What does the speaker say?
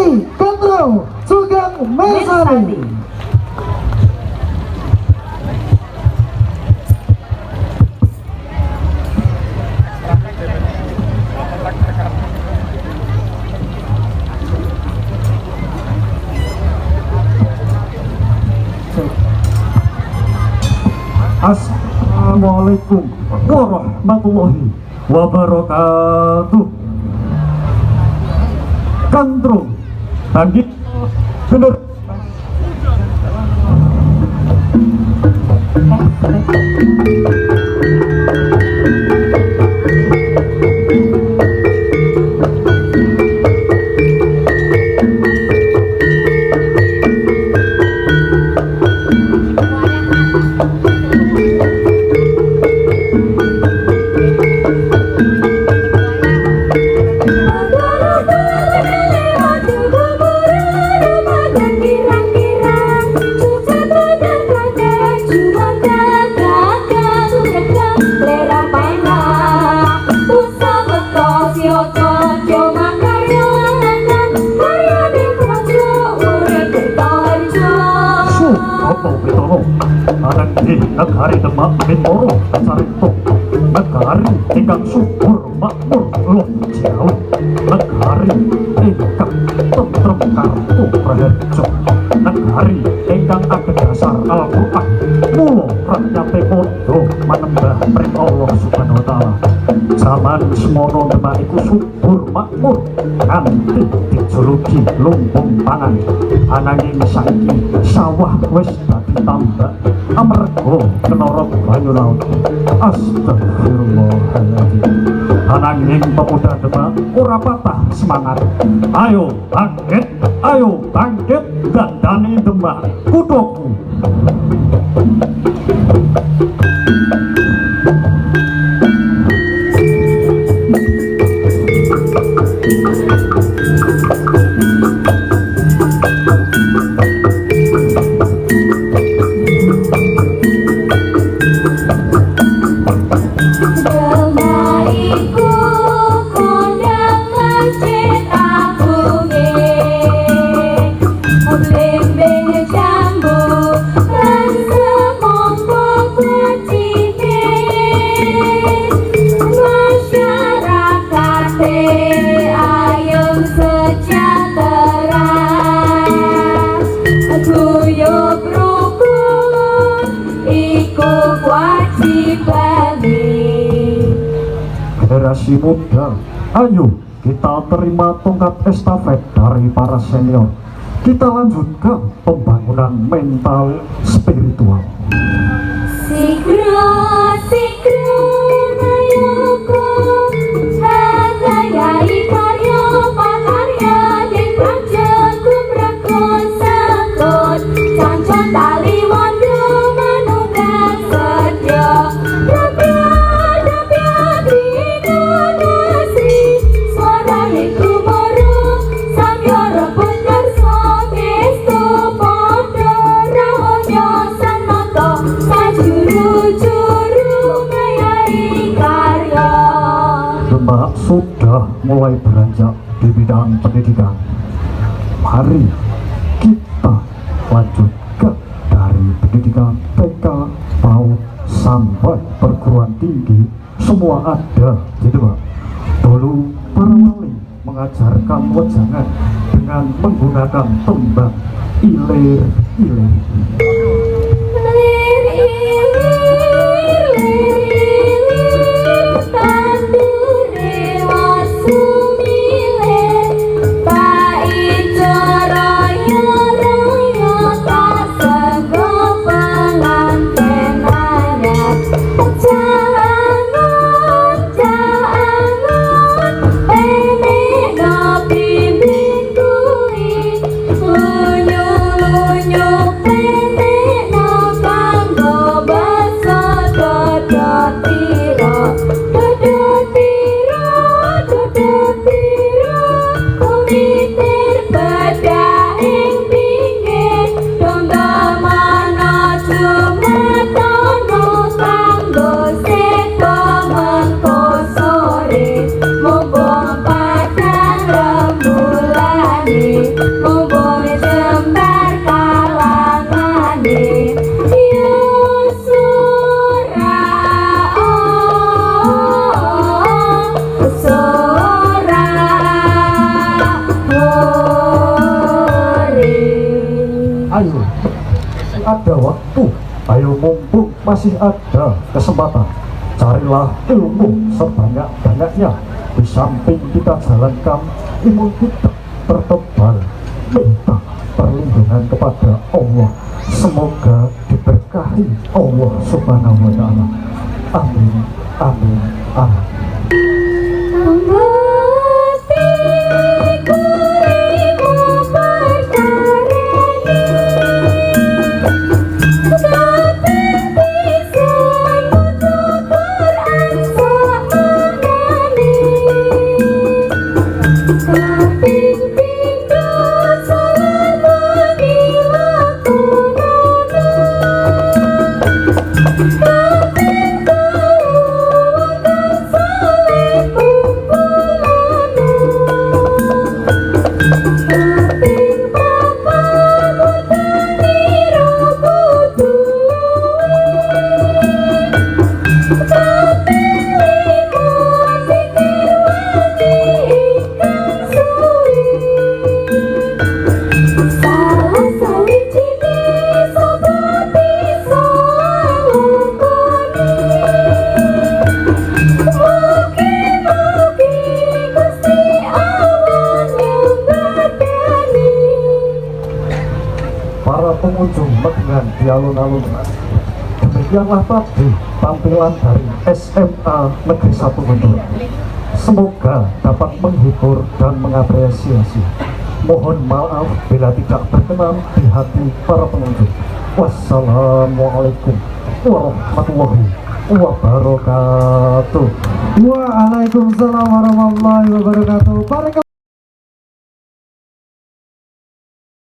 Sri Kontrol Sugeng Mesari. Assalamualaikum warahmatullahi wabarakatuh. Kandrung bangkit bener. Negari Demak Bintoro Sarito, negari ingkang subur makmur loh jauh, negari ingkang tentrem kartu praharjo, negari ingkang adhedhasar Al-Qur'an, mula rakyate padha manembah pring Allah Subhanahu wa taala. Zaman semono Demak iku subur makmur nganti dijuluki lumbung pangan, ananging saiki sawah wis dadi tambak amarga kenara banyu laut. Astagfirullahaladzim. Ananging pemuda Demak ora patah semangat. Ayo bangkit dandani Demak kuthaku. Generasi muda, ayo kita terima tongkat estafet dari para senior. Kita lanjutkan pembangunan mental spiritual. Sikro mayoko hadayai karyo pakarya dek prajaku brakon sakot cancon tali wando manunggal sedya rapya dino nasi suarane kumoro samyo rebut karso kesto podo rawonya sanata sajuru-juru ngayai karya. Demak sudah mulai beranjak di bidang pendidikan. Mari kita lanjutkan dari pendidikan TK, PAUD sampai perguruan tinggi, semua ada di Demak. Dulu para wali mengajarkan wejangan dengan menggunakan tembang ilir-ilir. Unyu-unyu masih ada kesempatan. Carilah ilmu sebanyak-banyaknya. Di samping kita jalankan imun kita bertebal, minta perlindungan kepada Allah. Semoga diberkahi Allah Subhanahu wa Ta'ala. Amin, amin, amin. Para pengunjung dengan di alun-alun, demikianlah tadi tampilan dari SMA Negeri 1 Guntur. Semoga dapat menghibur dan mengapresiasi. Mohon maaf bila tidak berkenan di hati para pengunjung. Wassalamualaikum warahmatullahi wabarakatuh. Waalaikumsalam warahmatullahi wabarakatuh. Para